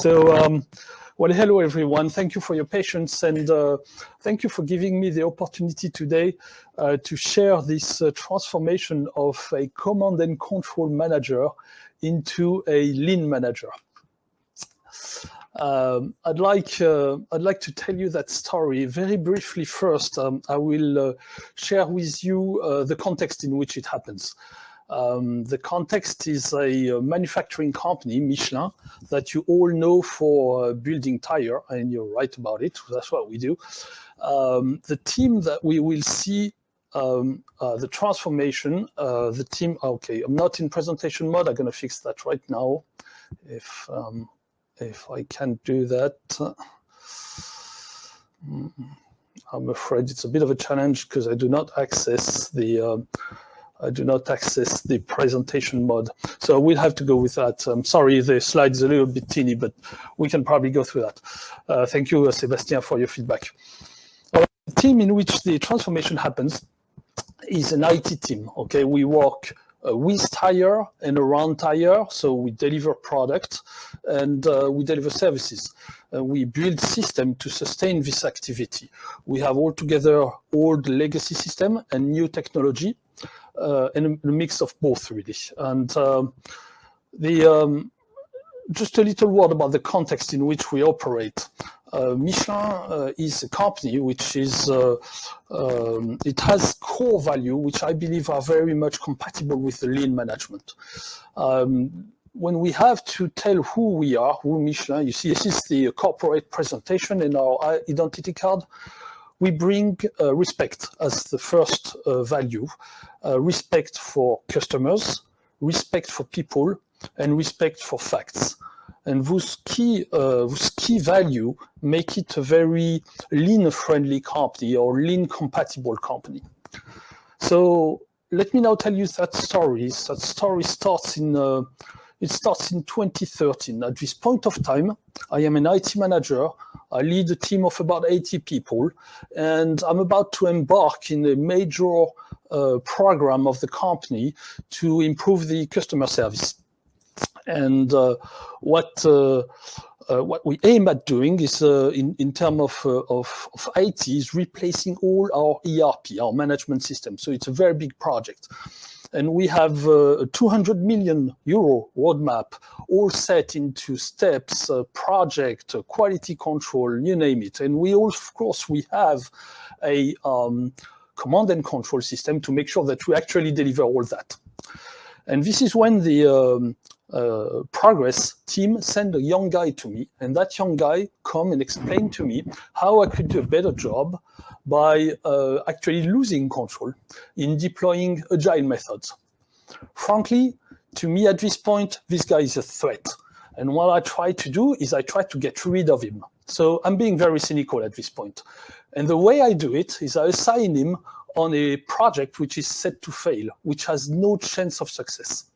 Well, hello everyone. Thank you for your patience, and thank you for giving me the opportunity today to share this transformation of a command and control manager into a lean manager. I'd like to tell you that story very briefly first. I will share with you the context in which it happens. The context is a manufacturing company, Michelin, that you all know for building tire, and you're right about it. That's what we do. The team that we will see, the transformation, the team, okay, I'm not in presentation mode. I'm going to fix that right now. If I can't do that, I'm afraid it's a bit of a challenge because I do not access the presentation mode. So we'll have to go with that. I'm sorry, the slide is a little bit teeny, but we can probably go through that. Thank you, Sébastien, for your feedback. The team in which the transformation happens is an IT team. Okay, we work with tire and around tire, so we deliver product and we deliver services. We build system to sustain this activity. We have altogether old legacy system and new technology. And a mix of both, really. And just a little word about the context in which we operate. Michelin is a company which is, it has core value, which I believe are very much compatible with the lean management. When we have to tell who we are, who Michelin, you see, this is the corporate presentation in our identity card. We bring respect as the first value, respect for customers, respect for people, and respect for facts. And those key value make it a very lean-friendly company or lean-compatible company. So let me now tell you that story. That story starts in 2013. At this point of time, I am an IT manager. I lead a team of about 80 people, and I'm about to embark in a major program of the company to improve the customer service. And what we aim at doing is, in terms of IT, is replacing all our ERP, our management system. So it's a very big project. And we have a 200 million euro roadmap, all set into steps, project, quality control, you name it. And we all, of course, we have a command and control system to make sure that we actually deliver all that. And this is when the progress team sent a young guy to me, and that young guy come and explain to me how I could do a better job by actually losing control in deploying agile methods. Frankly, to me at this point, this guy is a threat. And what I try to do is I try to get rid of him. So I'm being very cynical at this point. And the way I do it is I assign him on a project which is set to fail, which has no chance of success.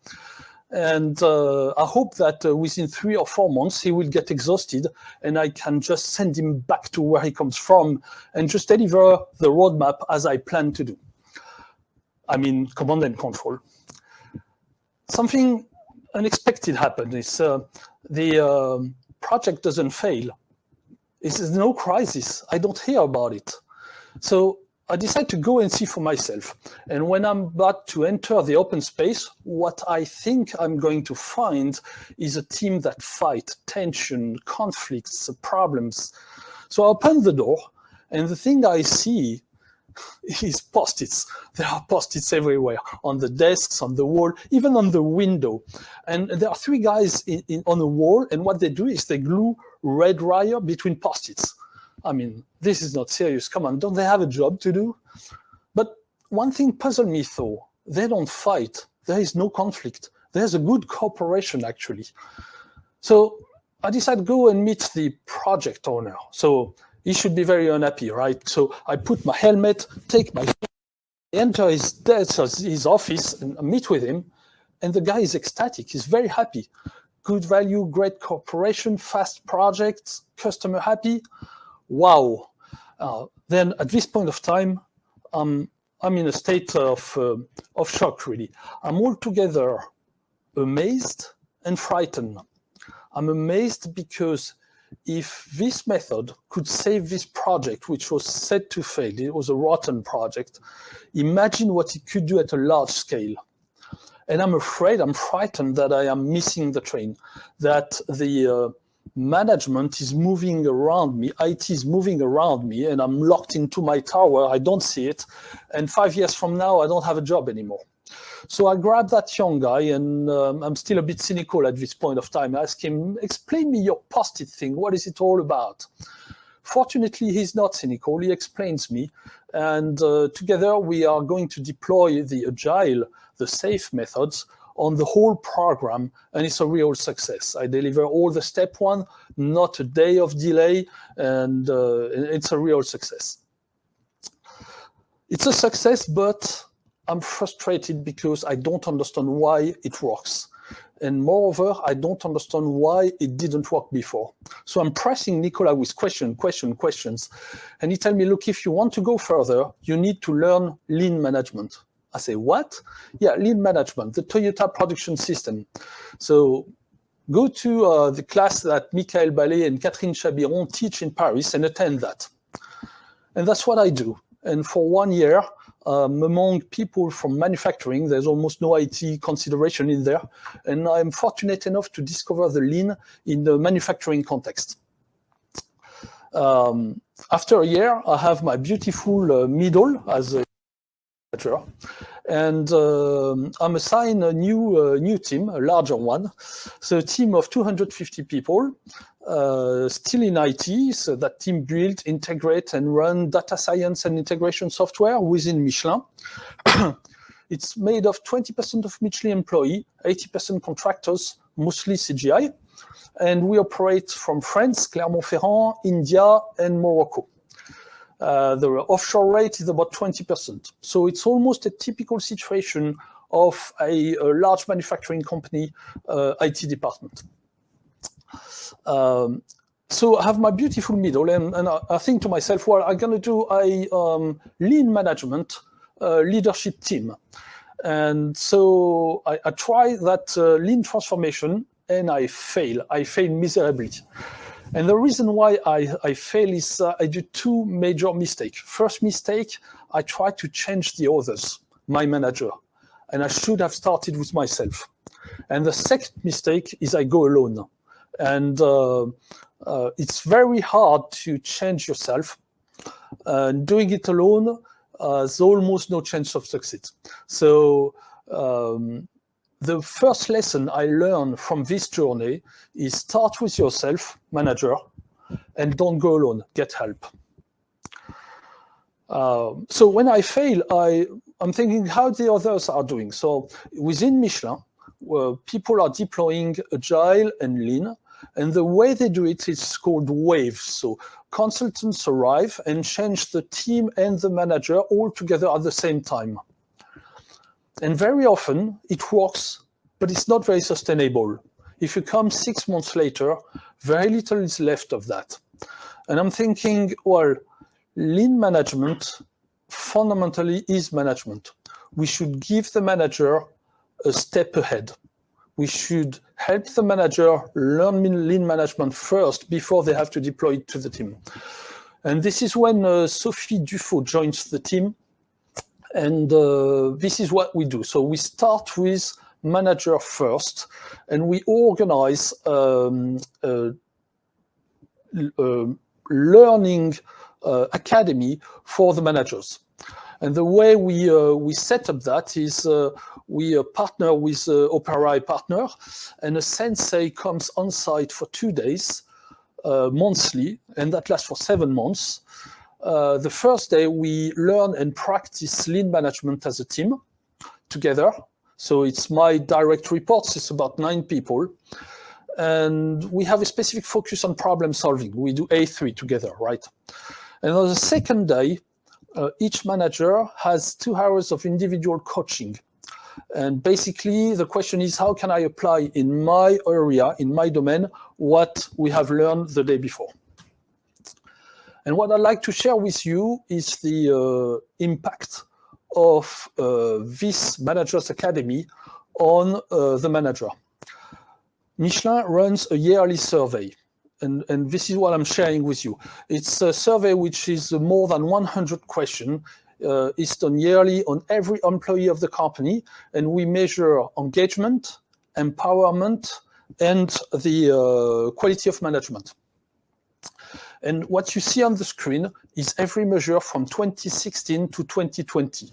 And I hope that within 3 or 4 months, he will get exhausted and I can just send him back to where he comes from and just deliver the roadmap as I plan to do. I mean, command and control. Something unexpected happened. Is the project doesn't fail. It's no crisis. I don't hear about it. So I decided to go and see for myself. And when I'm about to enter the open space, what I think I'm going to find is a team that fight tension, conflicts, problems. So I open the door, and the thing I see is Post-its. There are Post-its everywhere, on the desks, on the wall, even on the window. And there are 3 guys on the wall, and what they do is they glue red wire between Post-its. I mean, this is not serious. Come on, don't they have a job to do? But one thing puzzled me, though. They don't fight. There is no conflict. There's a good cooperation, actually. So I decided to go and meet the project owner. So he should be very unhappy, right? So I put my helmet, take my phone, enter his desk, his office, and meet with him. And the guy is ecstatic. He's very happy. Good value, great cooperation, fast projects, customer happy. Wow. Then at this point of time, I'm in a state of shock, really. I'm altogether amazed and frightened. I'm amazed because if this method could save this project, which was set to fail, it was a rotten project, imagine what it could do at a large scale. And I'm afraid, I'm frightened that I am missing the train, that the management is moving around me, IT is moving around me, and I'm locked into my tower, I don't see it, and 5 years from now, I don't have a job anymore. So I grabbed that young guy, and I'm still a bit cynical at this point of time. I asked him, explain me your Post-it thing. What is it all about? Fortunately, he's not cynical. He explains me. And together, we are going to deploy the agile, the safe methods on the whole program. And it's a real success. I deliver all the step one, not a day of delay. And it's a real success. It's a success, but I'm frustrated because I don't understand why it works. And moreover, I don't understand why it didn't work before. So I'm pressing Nicolas with questions. And he tells me, look, if you want to go further, you need to learn lean management. I say, what? Yeah, lean management, the Toyota production system. So go to the class that Michael Ballet and Catherine Chabiron teach in Paris and attend that. And that's what I do. And for 1 year, among people from manufacturing, there's almost no IT consideration in there. And I'm fortunate enough to discover the lean in the manufacturing context. After a year, I have my beautiful middle as a manager. And I'm assigned a new team, a larger one. So a team of 250 people, still in IT. So that team build, integrate, and run data science and integration software within Michelin. It's made of 20% of Michelin employees, 80% contractors, mostly CGI. And we operate from France, Clermont-Ferrand, India, and Morocco. The offshore rate is about 20%. So it's almost a typical situation of a large manufacturing company IT department. So I have my beautiful middle, and I think to myself, well, I'm going to do a lean management leadership team. And so I try that lean transformation, and I fail. I fail miserably. And the reason why I fail is I do two major mistakes. First mistake, I try to change the others, my manager, and I should have started with myself. And the second mistake is I go alone. And it's very hard to change yourself. Doing it alone, there's almost no chance of succeed. So the first lesson I learned from this journey is start with yourself, manager, and don't go alone, get help. So when I fail, I'm thinking how the others are doing. So within Michelin, people are deploying agile and lean, and the way they do it is called waves. So consultants arrive and change the team and the manager all together at the same time. And very often it works, but it's not very sustainable. If you come 6 months later, very little is left of that. And I'm thinking, well, lean management fundamentally is management. We should give the manager a step ahead. We should help the manager learn lean management first before they have to deploy it to the team. And this is when Sophie Dufaux joins the team. And this is what we do. So we start with manager first, and we organize learning academy for the managers. And the way we set up that is we partner with Opera partner, and a sensei comes on site for 2 days monthly, and that lasts for 7 months. The first day, we learn and practice lean management as a team together. So it's my direct reports, it's about 9 people. And we have a specific focus on problem solving. We do A3 together, right? And on the second day, each manager has 2 hours of individual coaching. And basically, the question is, how can I apply in my area, in my domain, what we have learned the day before? And what I'd like to share with you is the impact of this Managers Academy on the manager. Michelin runs a yearly survey. And this is what I'm sharing with you. It's a survey which is more than 100 questions. It's done yearly on every employee of the company, and we measure engagement, empowerment, and the quality of management. And what you see on the screen is every measure from 2016 to 2020.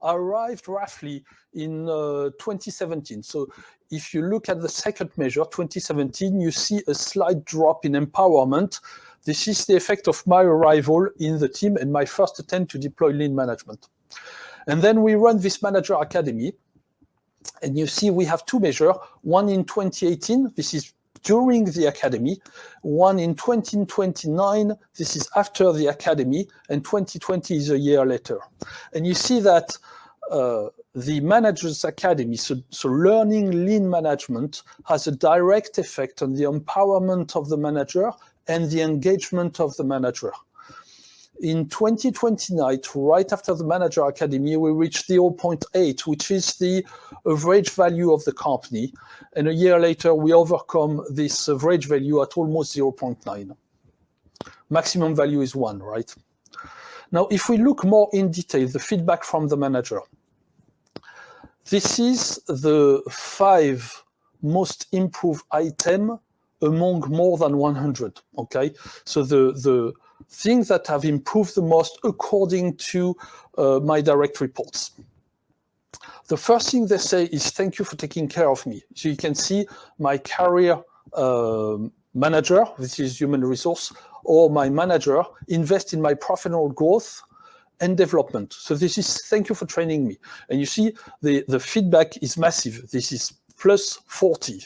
I arrived roughly in 2017. So if you look at the second measure, 2017, you see a slight drop in empowerment. This is the effect of my arrival in the team and my first attempt to deploy lean management. And then we run this manager academy. And you see we have two measures, one in 2018, this is during the academy, one in 2029, this is after the academy, and 2020 is a year later. And you see that the Managers Academy, so learning lean management, has a direct effect on the empowerment of the manager and the engagement of the manager. In 2029, right after the Manager Academy, we reached 0.8, which is the average value of the company. And a year later, we overcome this average value at almost 0.9. Maximum value is 1, right? Now, if we look more in detail, the feedback from the manager. This is the 5 most improved item among more than 100, okay? So the things that have improved the most according to my direct reports. The first thing they say is, thank you for taking care of me. So you can see my career manager, this is human resource, or my manager invest in my professional growth and development. So this is, thank you for training me. And you see the feedback is massive. This is plus 40.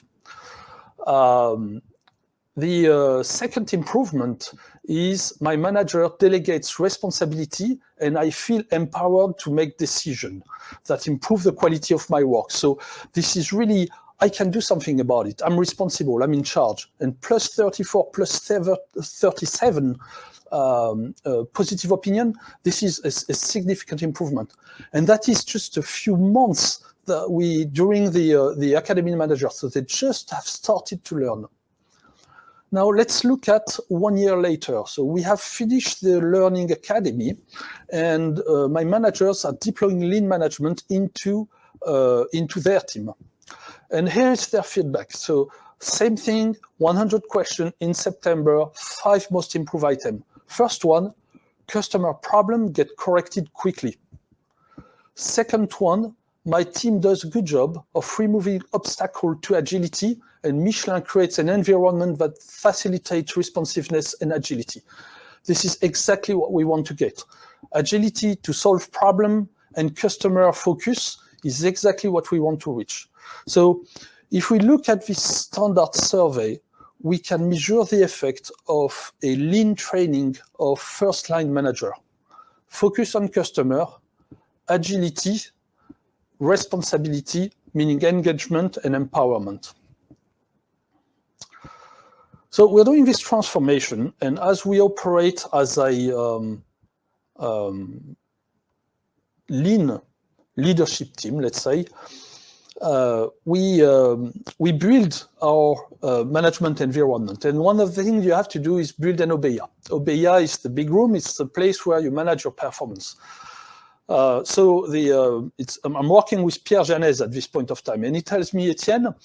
The second improvement is my manager delegates responsibility and I feel empowered to make decisions that improve the quality of my work. So this is really, I can do something about it. I'm responsible, I'm in charge. And plus 34, plus 37 positive opinion, this is a significant improvement. And that is just a few months that during the Academy Manager, so they just have started to learn. Now let's look at 1 year later. So we have finished the Learning Academy and my managers are deploying lean management into their team. And here is their feedback. So same thing, 100 questions in September, 5 most improved items. First one, customer problem get corrected quickly. Second one, my team does a good job of removing obstacles to agility, and Michelin creates an environment that facilitates responsiveness and agility. This is exactly what we want to get. Agility to solve problem and customer focus is exactly what we want to reach. So if we look at this standard survey, we can measure the effect of a lean training of first-line manager. Focus on customer, agility, responsibility, meaning engagement and empowerment. So we're doing this transformation, and as we operate as a lean leadership team, let's say, we build our management environment. And one of the things you have to do is build an OBEA. OBEA is the big room. It's the place where you manage your performance. I'm working with Pierre Janez at this point of time, and he tells me, Etienne,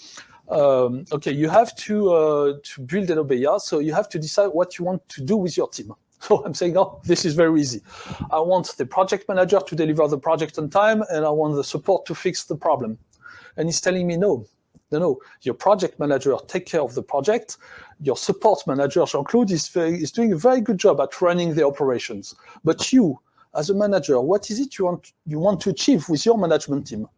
okay, you have to build an OBEA, so you have to decide what you want to do with your team. So I'm saying, oh, this is very easy. I want the project manager to deliver the project on time, and I want the support to fix the problem. And he's telling me, no, your project manager take care of the project. Your support manager, Jean-Claude, is doing a very good job at running the operations. But you, as a manager, what is it you want to achieve with your management team?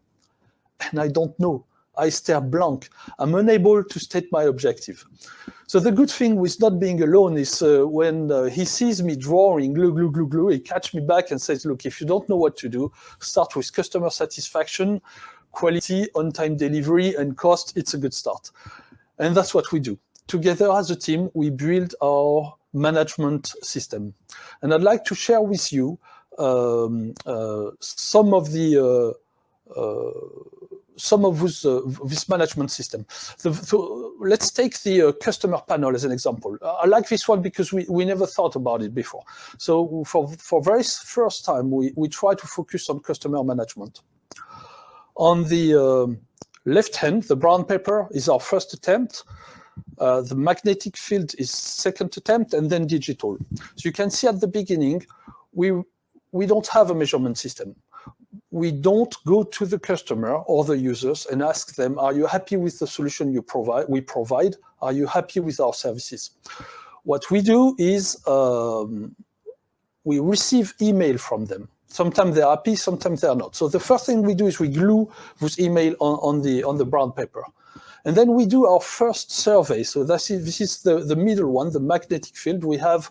And I don't know. I stare blank. I'm unable to state my objective. So the good thing with not being alone is when he sees me drawing, glue, he catches me back and says, look, if you don't know what to do, start with customer satisfaction, quality, on-time delivery, and cost. It's a good start. And that's what we do. Together as a team, we build our management system. And I'd like to share with you some of the some of this management system. So let's take the customer panel as an example. I like this one because we never thought about it before. So for very first time, we try to focus on customer management. On the left hand, the brown paper is our first attempt. The magnetic field is second attempt, and then digital. So you can see at the beginning, we don't have a measurement system. We don't go to the customer or the users and ask them, are you happy with the solution we provide? Are you happy with our services? What we do is we receive email from them. Sometimes they're happy, sometimes they're not. So the first thing we do is we glue this email on the brown paper. And then we do our first survey. So this is the middle one, the magnetic field. We have,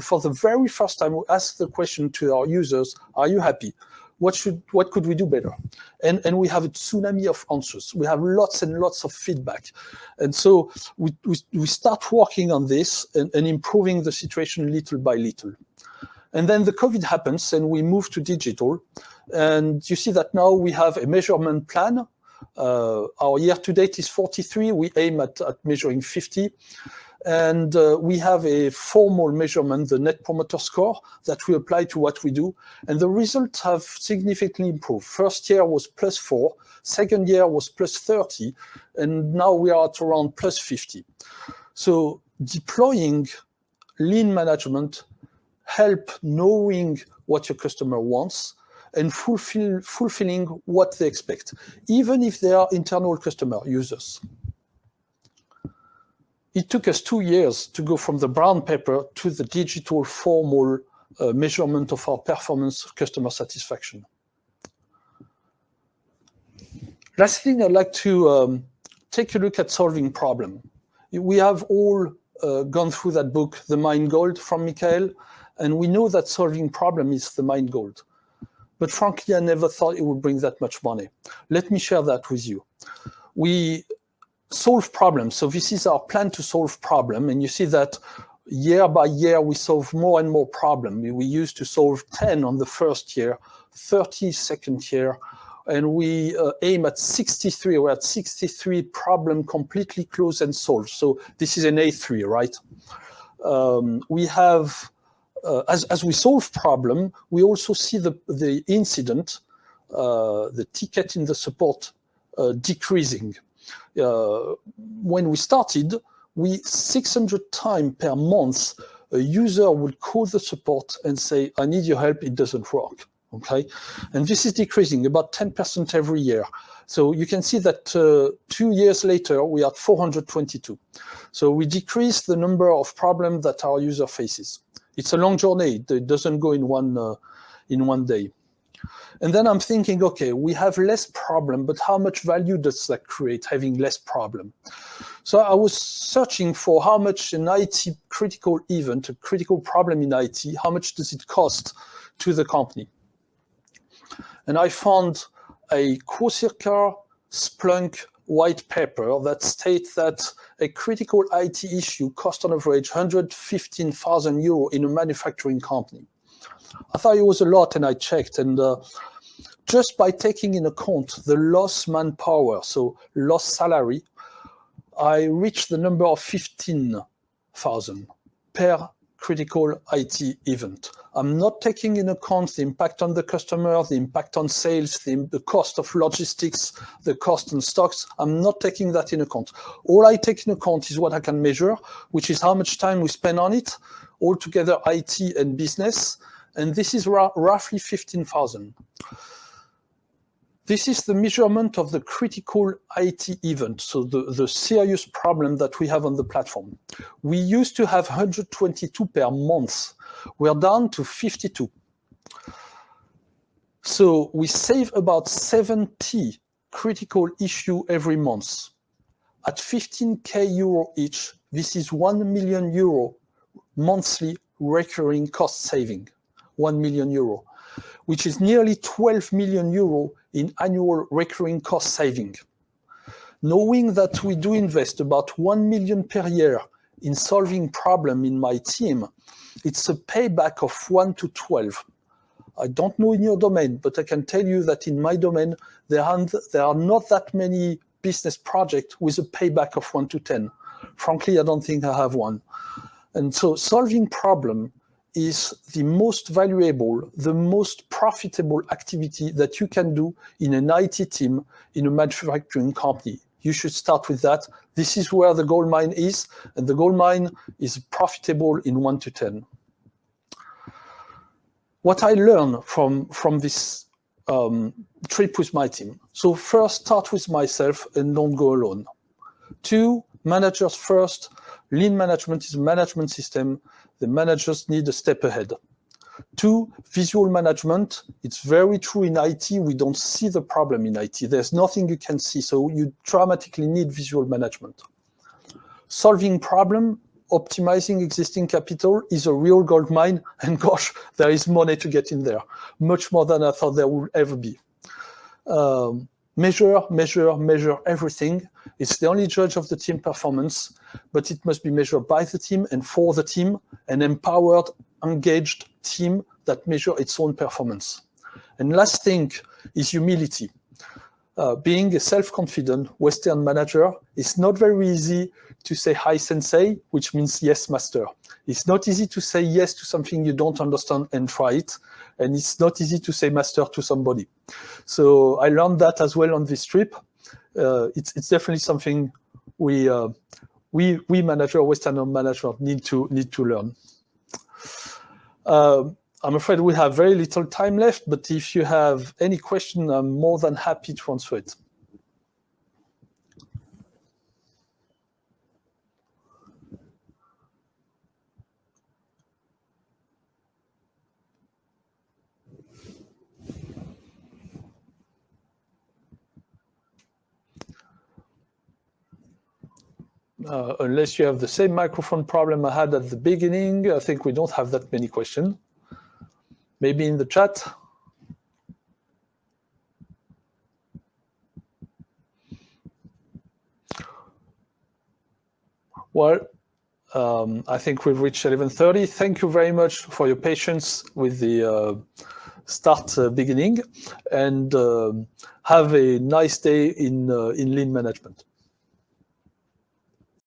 for the very first time, we ask the question to our users, are you happy? What could we do better? And we have a tsunami of answers. We have lots and lots of feedback. And so we start working on this and improving the situation little by little. And then the COVID happens and we move to digital. And you see that now we have a measurement plan. Our year to date is 43. We aim at measuring 50. And we have a formal measurement, the Net Promoter Score, that we apply to what we do. And the results have significantly improved. First year was +4, second year was +30, and now we are at around +50. So deploying lean management help knowing what your customer wants and fulfilling what they expect, even if they are internal customer users. It took us 2 years to go from the brown paper to the digital formal measurement of our performance customer satisfaction. Last thing, I'd like to take a look at solving problem. We have all gone through that book, The Mind Gold from Michael, and we know that solving problem is the mind gold. But frankly, I never thought it would bring that much money. Let me share that with you. We solve problems. So this is our plan to solve problem. And you see that year by year, we solve more and more problems. We used to solve 10 on the first year, 30 second year, and we aim at 63. We're at 63 problem completely closed and solved. So this is an A3, right? We have, as we solve problem, we also see the incident, the ticket in the support decreasing. When we started, 600 times per month, a user would call the support and say, I need your help, it doesn't work, okay? And this is decreasing about 10% every year. So you can see that 2 years later, we are at 422. So we decrease the number of problems that our user faces. It's a long journey, it doesn't go in one day. And then I'm thinking, okay, we have less problem, but how much value does that create, having less problem? So I was searching for how much an IT critical event, a critical problem in IT, how much does it cost to the company? And I found a Quocirca Splunk white paper that states that a critical IT issue costs on average 115,000 euro in a manufacturing company. I thought it was a lot, and I checked, and just by taking in account the lost manpower, so lost salary, I reached the number of 15,000 per critical IT event. I'm not taking in account the impact on the customer, the impact on sales, the cost of logistics, the cost on stocks. I'm not taking that in account. All I take in account is what I can measure, which is how much time we spend on it, altogether IT and business, and this is roughly 15,000. This is the measurement of the critical IT event, so the serious problem that we have on the platform. We used to have 122 per month. We're down to 52. So we save about 70 critical issues every month. At 15K euro each, this is 1 million euro monthly recurring cost saving. 1 million euro, which is nearly 12 million euro in annual recurring cost saving. Knowing that we do invest about 1 million per year in solving problem in my team, it's a payback of 1 to 12. I don't know in your domain, but I can tell you that in my domain, there are not that many business projects with a payback of 1 to 10. Frankly, I don't think I have one. And so solving problem is the most valuable, the most profitable activity that you can do in an IT team, in a manufacturing company. You should start with that. This is where the gold mine is, and the gold mine is profitable in 1 to 10. What I learned from this trip with my team. So first, start with myself and don't go alone. 2, managers first. Lean management is a management system. The managers need a step ahead. 2, visual management. It's very true in IT. We don't see the problem in IT. There's nothing you can see, so you dramatically need visual management. Solving problem, optimizing existing capital is a real gold mine, and gosh, there is money to get in there, much more than I thought there would ever be. Measure everything. It's the only judge of the team performance, but it must be measured by the team and for the team, an empowered, engaged team that measure its own performance. And last thing is humility. Being a self-confident Western manager, it's not very easy to say hi sensei, which means yes master. It's not easy to say yes to something you don't understand and try it. And it's not easy to say master to somebody. So I learned that as well on this trip. It's definitely something we manager, Western management need to learn. I'm afraid we have very little time left, but if you have any question, I'm more than happy to answer it. Unless you have the same microphone problem I had at the beginning, I think we don't have that many questions. Maybe in the chat. Well, I think we've reached 11:30. Thank you very much for your patience with the start beginning, and have a nice day in lean management.